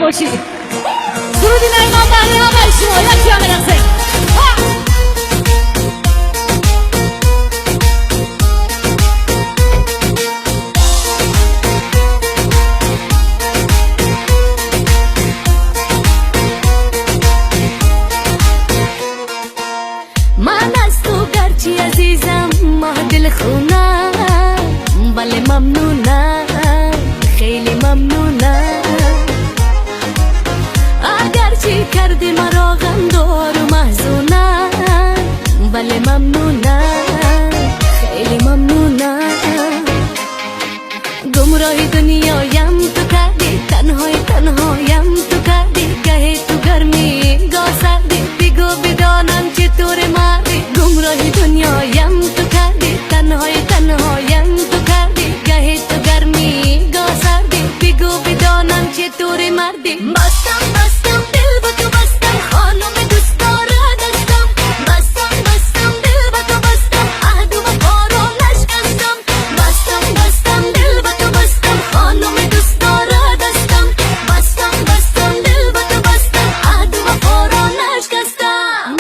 باشی. درودی نایمان برای آقای شما یکی هم برسه. من از تو گرچی عزیزم ما دل خونم ولی ممنونم خیلی ممنونم اگرچی کردی مرا غمدار و محزونم ولی ممنونم خیلی ممنونم گمراهی دنیایم تو کردی تنهایم تو کردی گهی تو گرمی گاه سردی بگو بدانم چطور مردی گمراهی دنیایم تو کردی تنهایم تو کردی گهی تو گرمی گاه سردی بگو بدانم چطور مردی بستم دل با تو بستم خانم دوست داره دستم بستم دل با تو بستم عهد و وفا رو نشکستم بستم دل با تو بستم خانم دوست داره دستم بستم دل با تو بستم عهد و وفا رو نشکستم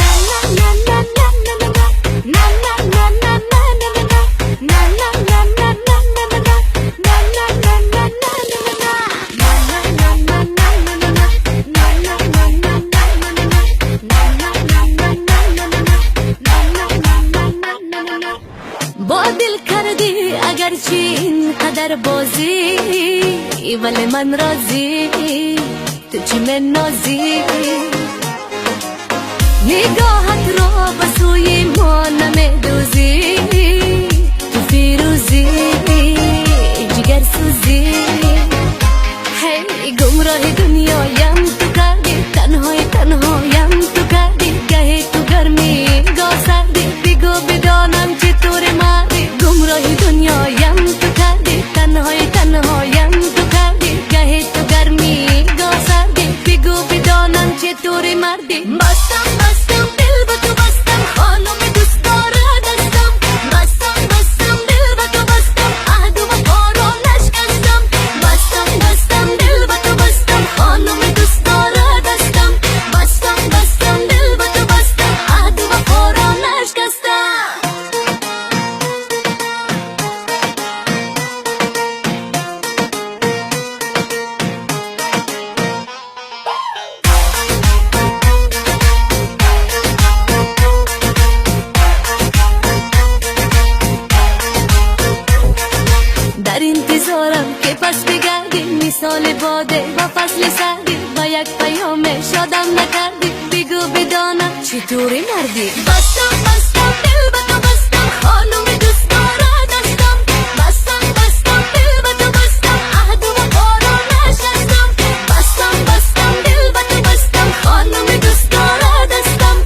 با دل کردی اگرچه اینقدر بازی ولی من راضی تو چی من نازی نگاهت را به سوی ما نمیدوزی تو فیروزی جگر سوزی هی گمراه دنیایم تو کردی تنهایم تو کردی گهی تو گرمی گاه سردی بگو بدانم چطور مردی گمراه دنیایم تو کردی تنهایم تو کردی گهی تو گرمی گاه سردی بگو بدانم چطور مردی بستم دل با تو بستم خانم دوست داره دستم بستم دل با تو بستم عهد و وفا رو نشکستم بستم دل با تو بستم خانم دوست داره دستم بستم دل با تو بستم عهد و وفا رو نشکستم در انتظارم که پس بگردی مثال باده و فصل سردی با یک پیام شادم نکردی بگو بدانم چطوری مردی بستم دل با تو بستم خانم دوست داره دستم بستم دل با تو بستم عهد و وفا رو نشستم بستم دل با تو بستم خانم دوست داره دستم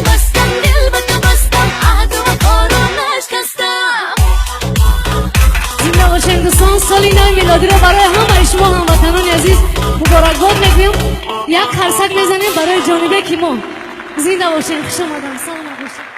بستم دل با تو بستم عهد و وفا رو نشستم زنده باشین دوستان. سالی نو میلادی رو برای همه شما هموطنان عزیز مبارکباد میگیم. یک خرسک بزنیم برای جانبه کیما. زنده باشین. خوش آمدن. سلام.